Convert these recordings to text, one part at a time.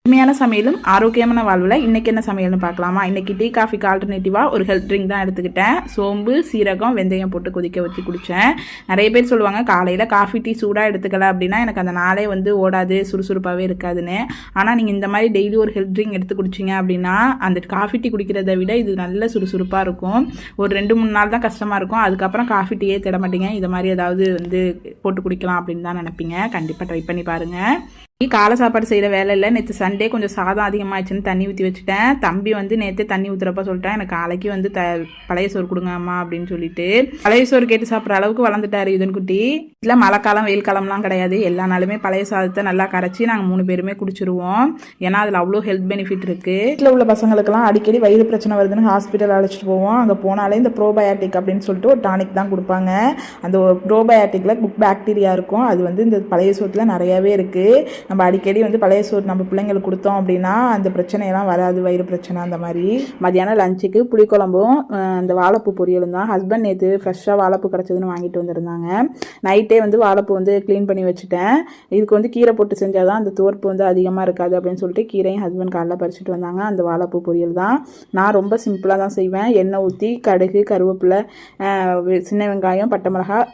உண்மையான சமையலும் ஆரோக்கியமான வாழ்வில் இன்றைக்கி என்ன சமையல்னு பார்க்கலாமா. இன்றைக்கி டீ காஃபிக்கு ஆல்டர்னேட்டிவாக ஒரு ஹெல்த் ட்ரிங்க் தான் எடுத்துக்கிட்டேன். சோம்பு, சீரகம், வெந்தயம் போட்டு கொதிக்க வச்சு குடித்தேன். நிறைய பேர் சொல்லுவாங்க காலையில் காஃபி டீ சூடாக எடுத்துக்கல அப்படின்னா எனக்கு அந்த நாளே ஓடாது, சுறுசுறுப்பாகவே இருக்காதுன்னு. ஆனால் நீங்கள் இந்த மாதிரி டெய்லி ஒரு ஹெல்த் ட்ரிங்க் எடுத்து குடிச்சிங்க அப்படின்னா அந்த காஃபி டீ குடிக்கிறத விட இது நல்ல சுறுசுறுப்பாக இருக்கும். ஒரு 2-3 நாள் தான் கஷ்டமாக இருக்கும், அதுக்கப்புறம் காஃபி டீயே தேட மாட்டீங்க. இது மாதிரி ஏதாவது போட்டு குடிக்கலாம் அப்படின்னு தான் நினைப்பீங்க. கண்டிப்பாக ட்ரை பண்ணி பாருங்கள். காலை சாப்பாடு செய்கிற வேலை இல்லை. நேற்று சண்டே கொஞ்சம் சாதம் அதிகமாகிடுச்சுன்னு தண்ணி ஊற்றி வச்சுட்டேன். தம்பி நேற்று தண்ணி ஊற்றுறப்ப சொல்லிட்டேன் எனக்கு நாளைக்கு பழைய சோறு கொடுங்க அம்மா அப்படின்னு சொல்லிட்டு பழைய சோறு கேட்டு சாப்பிட்ற அளவுக்கு வளர்ந்துட்டாரு யுதன் குட்டி. இல்லை மழைக்காலம் வெயில் காலம்லாம் கிடையாது, எல்லா நாளுமே பழைய சாதத்தை நல்லா கரைச்சி நாங்கள் 3 பேருமே குடிச்சிருவோம். ஏன்னா அதில் அவ்வளோ ஹெல்த் பெனிஃபிட் இருக்குது. வீட்டில் உள்ள பசங்களுக்கெல்லாம் அடிக்கடி வயிறு பிரச்சனை வருதுன்னு ஹாஸ்பிட்டல் அழைச்சிட்டு போவோம். அங்கே போனாலே இந்த ப்ரோபயாட்டிக் அப்படின்னு சொல்லிட்டு ஒரு டானிக் தான் கொடுப்பாங்க. அந்த ப்ரோபயாட்டிக்கில் குட் பாக்டீரியா இருக்கும். அது இந்த பழைய சோத்தில் நிறையாவே இருக்குது. நம்ம அடிக்கடி பழைய சோறு நம்ம பிள்ளைங்களுக்கு கொடுத்தோம் அப்படின்னா அந்த பிரச்சனையெல்லாம் வராது, வயிறு பிரச்சனை அந்த மாதிரி. மதியானம் லஞ்சுக்கு புளிக்குழம்பும் அந்த வாழைப்பூ பொரியலும் தான். ஹஸ்பண்ட் நேற்று ஃப்ரெஷ்ஷாக வாழைப்பூ கிடச்சதுன்னு வாங்கிட்டு வந்திருந்தாங்க. நைட்டே வாழைப்பூ க்ளீன் பண்ணி வச்சுட்டேன். இதுக்கு கீரை போட்டு செஞ்சால் தான் அந்த துவர்ப்பு அதிகமாக இருக்காது அப்படின்னு சொல்லிட்டு கீரையும் ஹஸ்பண்ட் காலைல பறிச்சுட்டு வந்தாங்க. அந்த வாழைப்பூ பொரியல் தான். நான் ரொம்ப சிம்பிளாக தான் செய்வேன். எண்ணெய் ஊற்றி கடுகு, கருவேப்பிலை, சின்ன வெங்காயம், பட்டை மிளகாய்,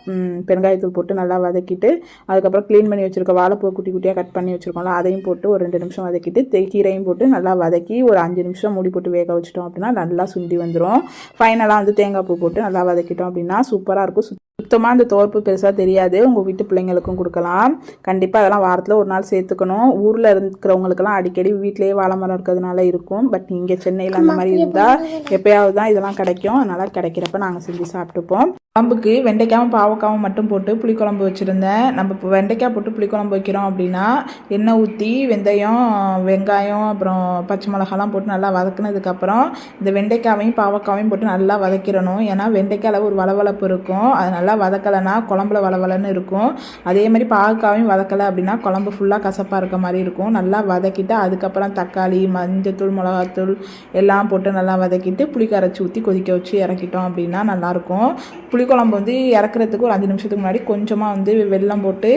பெருங்காயத்தூள் போட்டு நல்லா வதக்கிட்டு அதுக்கப்புறம் க்ளீன் பண்ணி வச்சுருக்க வாழைப்பூ குட்டி குட்டியாக கட் பண்ணி வச்சுருக்கோம்ல அதையும் போட்டு ஒரு 2 நிமிஷம் வதக்கிட்டு கீரையும் போட்டு நல்லா வதக்கி ஒரு 5 நிமிஷம் மூடி போட்டு வேக வச்சிட்டோம் அப்படின்னா நல்லா சுண்டி வந்துடும். ஃபைனலாக தேங்காய் பூ போட்டு நல்லா வதக்கிட்டோம் அப்படின்னா சூப்பராக இருக்கும். சுத்தமாக அந்த துவர்ப்பு பெருசாக தெரியாது. உங்கள் வீட்டு பிள்ளைங்களுக்கும் கொடுக்கலாம். கண்டிப்பாக அதெல்லாம் வாரத்தில் ஒரு நாள் சேர்த்துக்கணும். ஊரில் இருக்கிறவங்களுக்கெல்லாம் அடிக்கடி வீட்டிலேயே வாழை மரம் இருக்கிறதுனால இருக்கும். பட் இங்கே சென்னையில் அந்த மாதிரி இருந்தால் எப்போயாவது தான் இதெல்லாம் கிடைக்கும். அதனால் கிடைக்கிறப்ப நாங்கள் செஞ்சு சாப்பிட்டுப்போம். குழம்புக்கு வெண்டைக்காயும் பாவக்காயும் மட்டும் போட்டு புளிக்குழம்பு வச்சுருந்தேன். நம்ம இப்போ வெண்டைக்காய் போட்டு புளிக்குழம்பு வைக்கிறோம் அப்படின்னா எண்ணெய் ஊற்றி வெந்தயம், வெங்காயம், அப்புறம் பச்சை மிளகாலாம் போட்டு நல்லா வதக்குனதுக்கப்புறம் இந்த வெண்டைக்காவையும் பாவக்காவையும் போட்டு நல்லா வதக்கிடணும். ஏன்னா வெண்டைக்காயில் ஒரு வளவளப்பு இருக்கும். அது நல்லா வதக்கலைன்னா குழம்புல வளவலன்னு இருக்கும். அதே மாதிரி பாவக்காவையும் வதக்கலை அப்படின்னா குழம்பு ஃபுல்லாக கசப்பாக இருக்க மாதிரி இருக்கும். நல்லா வதக்கிட்டு அதுக்கப்புறம் தக்காளி, மஞ்சத்தூள், மிளகாத்தூள் எல்லாம் போட்டு நல்லா வதக்கிட்டு புளி கரைச்சி ஊற்றி கொதிக்க வச்சு இறக்கிட்டோம் அப்படின்னா நல்லாயிருக்கும். புளிக்குழம்பு இறக்குறதுக்கு ஒரு 5 நிமிஷத்துக்கு முன்னாடி கொஞ்சமாக வெல்லம் போட்டு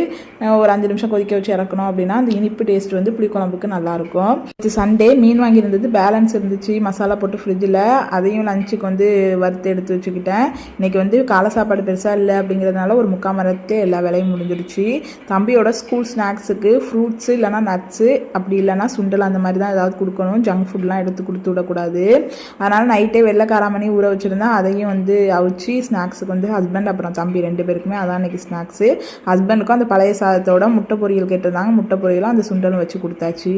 ஒரு 5 நிமிஷம் கொதிக்க வச்சு இறக்கணும் அப்படின்னா அந்த இனிப்பு டேஸ்ட் புளிக்குழம்புக்கு நல்லாயிருக்கும். இது சண்டே மீன் வாங்கியிருந்தது, பேலன்ஸ் இருந்துச்சு மசாலா போட்டு ஃப்ரிட்ஜில். அதையும் லஞ்சுக்கு வறுத்து எடுத்து வச்சுக்கிட்டேன். இன்றைக்கி காலை சாப்பாடு பெருசாக இல்லை அப்படிங்கிறதுனால ஒரு 3/4 மரத்துக்கு எல்லா வேலையும் முடிஞ்சிடுச்சு. தம்பியோட ஸ்கூல் ஸ்நாக்ஸுக்கு ஃப்ரூட்ஸு இல்லைனா நட்ஸு அப்படி இல்லைனா சுண்டல் அந்த மாதிரி தான் ஏதாவது கொடுக்கணும். ஜங்க் ஃபுட்லாம் எடுத்து கொடுத்து விடக்கூடாது. அதனால் நைட்டே வெள்ளை காராமணி ஊற வச்சுருந்தேன். அதையும் அவிச்சு ஸ்நாக்ஸுக்கு ஹஸ்பண்ட் அப்புறம் தம்பி 2 பேருக்குமே அதான் இன்னைக்கு ஸ்நாக்ஸு. ஹஸ்பண்டுக்கும் அந்த பழைய சாதத்தோட முட்டை பொரியல் கேட்டிருந்தாங்க. முட்டை பொரியலும் அந்த சுண்டலும் வச்சு கொடுத்தாச்சு.